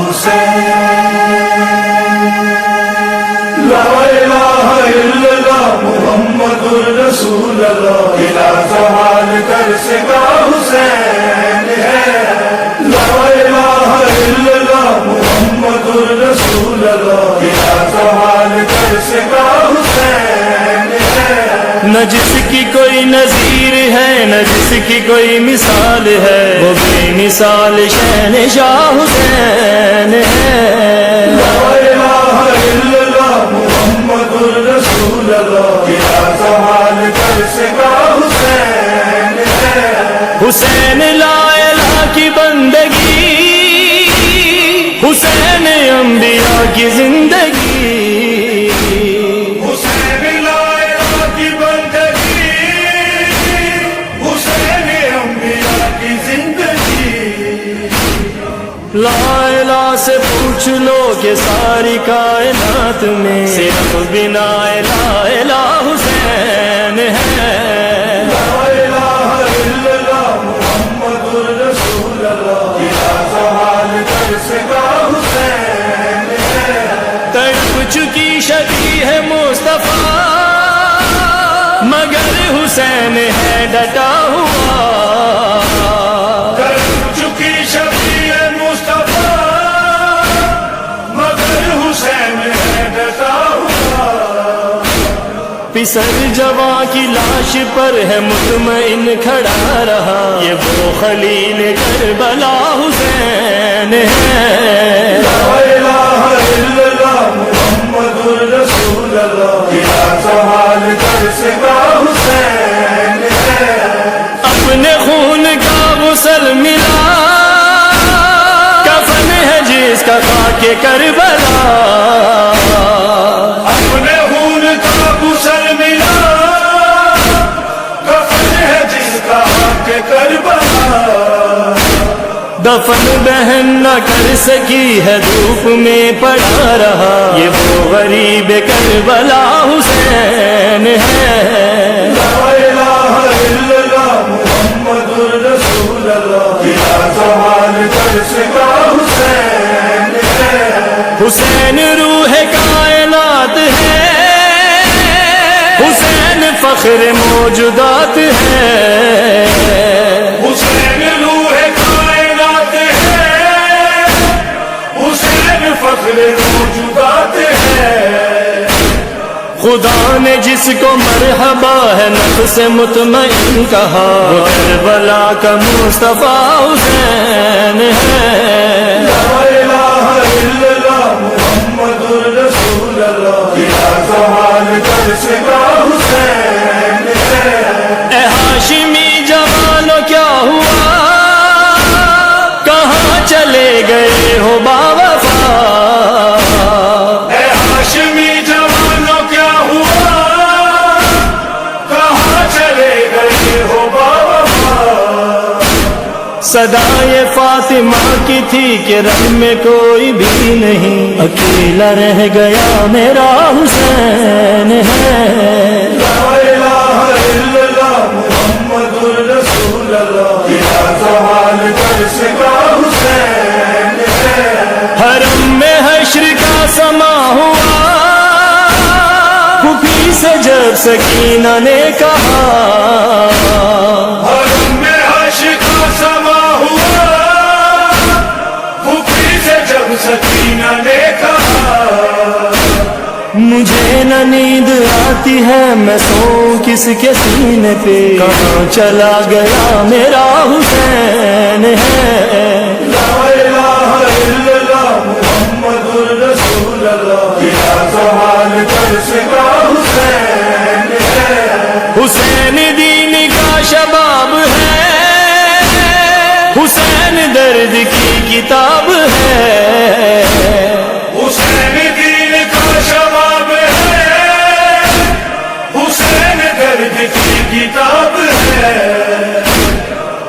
لا الہ الا اللہ محمد الرسول اللہ، الہ زوال کر سکا حسین ہے۔ لا الہ الا اللہ محمد الرسول اللہ، الہ زوال کر سکا حسین ہے۔ نہ جس کی کوئی نظیر ہے نہ جس کی کوئی مثال ہے، وہ بے مثال شہنشاہ حسین ہے۔ لا الہ الا اللہ محمد الرسول اللہ، الہ زوال کر سکا حسین ہے۔ حسین لا الہ کی بندگی، حسین انبیاء کی زندگی، حسین لا الہ کی بندگی، حسین انبیاء کی زندگی۔ لا الہ سے پوچھ لو کہ ساری کائنات میں صرف بنا لا الہ حسین ہے۔ لا الہ الا اللہ محمد الرسول اللہ، الہ زوال کر سکا حسین ہے۔ تڑپ چکی شبیہ ہے مصطفیٰ، مگر حسین ہے ڈٹا ہوا۔ تڑپ چکی شبیہ مصطفیٰ، مگر حسین ہے ڈٹا ہوا۔ پسر جواں کی لاش پر ہے مطمئن کھڑا رہا، یہ وہ خلیل کربلا حسین ہے۔ لا الہ الا اللہ محمد الرسول اللہ، الہ زوال کر سکا حسین ہے۔ اپنے خون کا غسل ملا، کفن ہے جس کا خاک کربلا۔ اپنے خون کا غسل ملا، کفن ہے جس کا حق کربلا۔ دفن بہن نہ کر سکی ہے دھوپ میں پڑا رہا، یہ وہ غریب کربلا حسین ہے۔ لا الہ الا اللہ محمد الرسول اللہ، الہ زوال کر سکا حسین ہے۔ حسین روح کائنات ہے، حسین فخر موجودات ہے۔ حسین روح کائنات ہے، حسین فخر موجودات ہے۔ خدا نے جس کو مرحبا ہے نفس مطمئن کہا، وہ کربلا کا مصطفیٰ حسین ہے۔ لا الہ الا اللہ محمد الرسول اللہ، الہ زوال کر سکا حسین ہے۔ اے ہاشمی جوانو کیا ہوا، کہاں چلے گئے ہو باوفا۔ اے ہاشمی جوانوں کیا ہوا، کہاں چلے گئے ہو بابا۔ صدائے فاطمہ کی تھی کہ رنگ میں کوئی بھی نہیں، اکیلا رہ گیا میرا حسین ہے۔ لا الہ الا اللہ محمد الرسول اللہ، الہ زوال کر سکا حسین ہے۔ حرم میں حشر کا سما ہوا، پھوپھی سے جب سکینہ نے کہا۔ حرم میں حشر کا سما ہوا، پھوپھی سے جب سکینہ نے کہا۔ مجھے نہ نیند آتی ہے میں سوؤں کس کے سینے پہ، کہاں چلا گیا میرا حسین ہے۔ لا الہ الا اللہ محمد الرسول اللہ، الہ زوال کر سکا حسین ہے۔ حسین دین کا شباب ہے، حسین درد کی کتاب ہے۔ حسین دین کا شباب ہے، حسین درد کی کتاب ہے۔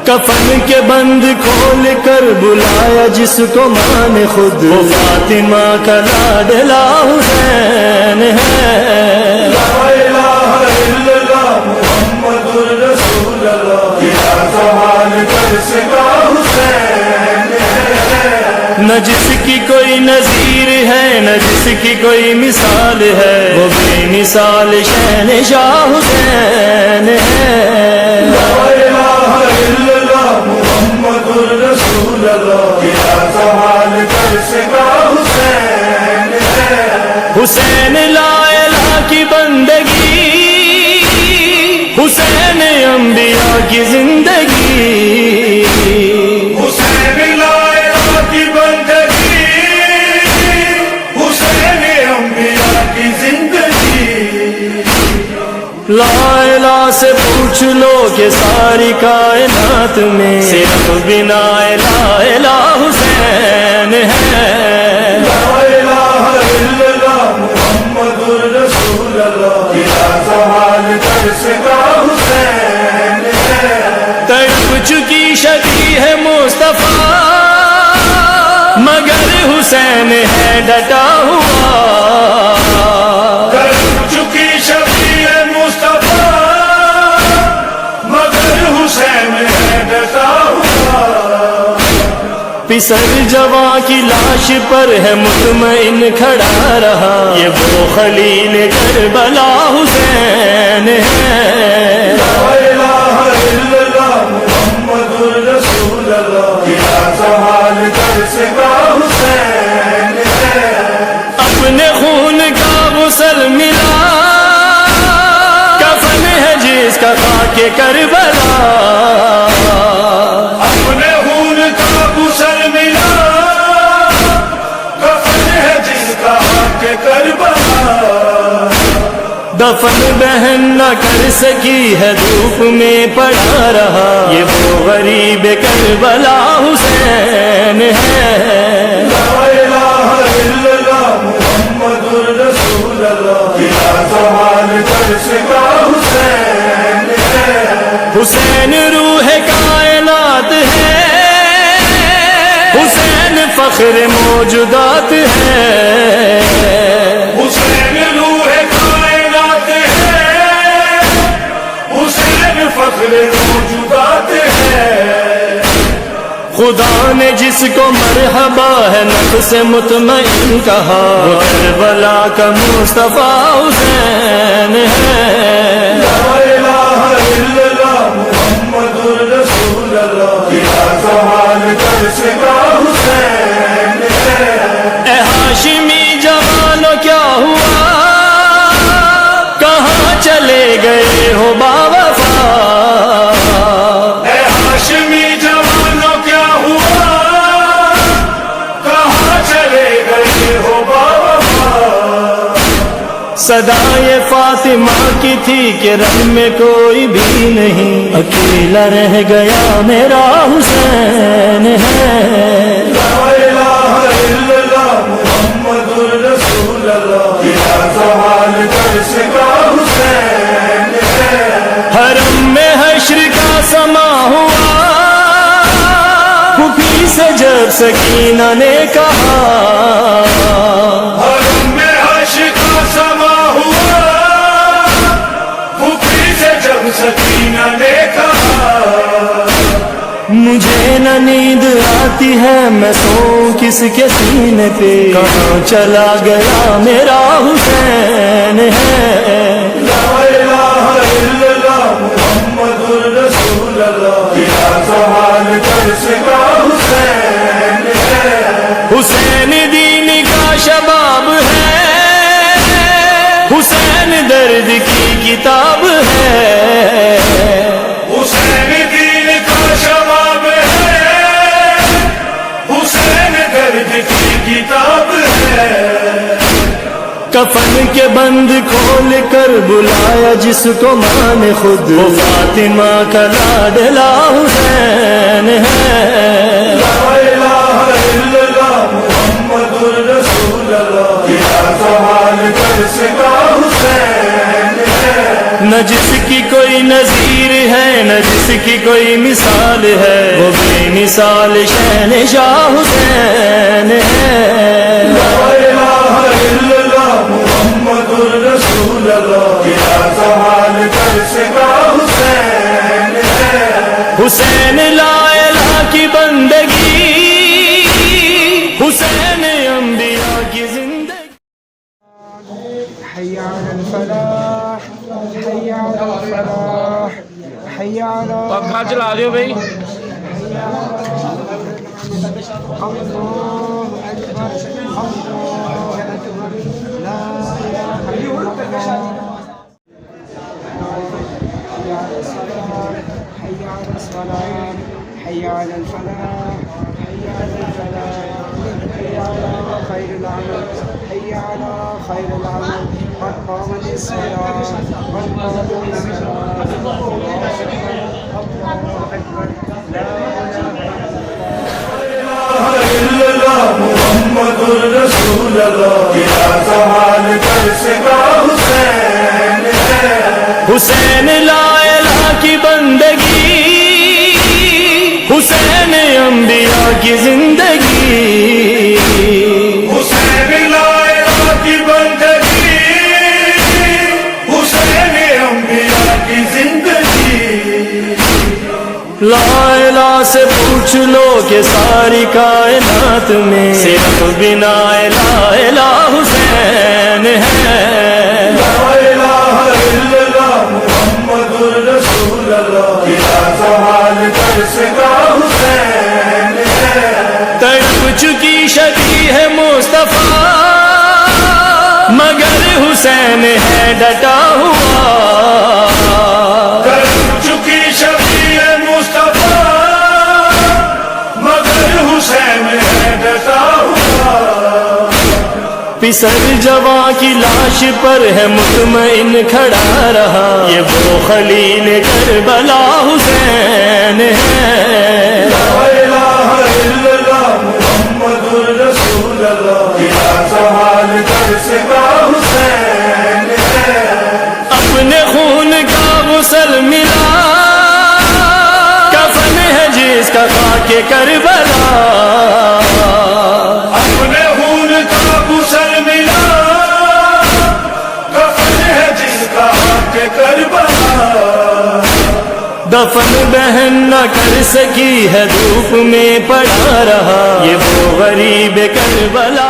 کفن کے بند کھول کر بلایا جس کو ماں نے خود، وہ فاطمہ کا لاڈلا حسین ہے۔ لا الہ الا اللہ محمد الرسول اللہ، الہ زوال کر سکا حسین ہے۔ نہ جس کی کوئی نظیر ہے نہ جس کی کوئی مثال ہے، وہ بے مثال شہنشاہ حسین ہے۔ لا الہ الا اللہ محمد الرسول اللہ، کیا سوال کر سکا حسین ہے۔ حسین لا الہ کی بندگی، حسین انبیاء کی زندگی، حسین لا الہ کی بندگی، حسین انبیاء کی زندگی۔ لا الہ سے پوچھ لو کہ ساری کائنات میں صرف بنا لا الہ حسین ہے۔ لا الہ الا اللہ محمد الرسول اللہ، کیا سوال کر سکا حسین ہے۔ تڑپ چکی شبیہ ہے مصطفیٰ، مگر حسین ہے ڈٹا ہوا۔ تڑپ چکی شبیہ مصطفیٰ، مگر حسین ہے ڈٹا ہوا۔ پسر جواں کی لاش پر ہے مطمئن کھڑا رہا، یہ وہ خلیل کربلا حسین ہے۔ لا الہ الا اللہ محمد الرسول اللہ، کیا سوال کر سکا حسین ہے۔ اپنے خون کا غسل ملا، کفن ہے جس کا خاک کربلا۔ اپنے خون کا غسل ملا، کفن ہے جس کا حق کربلا۔ دفن بہن نہ کر سکی ہے دھوپ میں پڑا رہا، یہ وہ غریب کربلا حسین ہے۔ لا الہ الا اللہ محمد الرسول اللہ، کیا سوال کر سکا حسین ہے۔ حسین روح کائنات ہے، حسین فخر موجودات ہے۔ حسین روح کائنات ہے، حسین فخر موجودات ہے۔ خدا نے جس کو مرحبا ہے نفس مطمئن کہا، وہ کربلا کا مصطفیٰ حسین ہے۔ لا الہ الا اللہ محمد الرسول اللہ، کیا سوال کر سکا حسین ہے۔ اے ہاشمی جوانو کیا ہوا، کہاں چلے گئے ہو باوفا۔ اے ہاشمی جوانوں کیا ہوا، کہاں چلے گئے ہو بابا۔ صدا یہ فاطمہ کی تھی کہ رن میں کوئی بھی نہیں، اکیلا رہ گیا میرا حسین ہے۔ لا الہ الا اللہ محمد الرسول اللہ، کیا سوال کر سکا حسین ہے۔ حرم میں حشر کا سما ہوا، پھوپھی سے جب سکینہ نے کہا، حرم میں حشر کا سما ہوا، پھوپھی سے جب سکینہ نے کہا۔ مجھے نہ نیند آتی ہے میں سوؤں کس کے سینے پہ، کہاں چلا گیا میرا حسین ہے۔ لا الہ الا اللہ محمد الرسول اللہ، کیا سوال کر سکا حسین ہے۔ حسین دین کا شباب ہے، حسین درد کی کتاب ہے۔ حسین دین کا شباب ہے، حسین درد کی کتاب ہے۔ کفن کے بند کھول کر بلایا جس کو ماں نے خود، وہ فاطمہ کا لاڈلا حسین ہے۔ لا الہ الا اللہ محمد الرسول اللہ، کیا سوال کر سکا حسین ہے۔ نہ جس کی کوئی نظیر ہے نہ جس کی کوئی مثال ہے، وہ بے مثال شہنشاہ حسین ہے۔ لا الہ الا اللہ محمد الرسول اللہ، کیا سوال کر سکا حسین ہے۔ حسین لا الہ کی بندگی، پنکھا چلا دیو بھائی. حي على الفلاح حي على الفلاح حي على خير العمل حي على خير العمل قد قامت الصلاة قد قامت الصلاة الله أكبر لا إله إلا الله محمد رسول الله يا زمان ترسگا حسین ہے حسین لا الہ کی بندگی حسین انبیاء کی زندگی حسین لا الہ کی بندگی حسین انبیاء کی زندگی لا الہ سے پوچھ لو کہ ساری کائنات میں صرف بنا الہ الہ حسین ہے لا الہ الا اللہ محمد رسول اللہ یا زمان ترسگا حسین ہے تڑپ چکی شبیہ ہے مصطفیٰ مگر حسین ہے ڈٹا ہوا تڑپ چکی شبیہ مصطفیٰ مگر حسین ہے ڈٹا ہوا پسر جواں کی لاش پر ہے مطمئن کھڑا رہا یہ وہ خلیل کربلا حسین ہے لا الہ الا اللہ محمد رسول اللہ یا زمان ترسگا حسین ہے اپنے خون کا غسل ملا کفن ہے جس کا خاک کربلا اپنے خون کا غسل ملا کفن ہے جس کا حق کربلا دفن بہن نہ کر سکی ہے دھوپ میں پڑا رہا یہ وہ غریب کربلا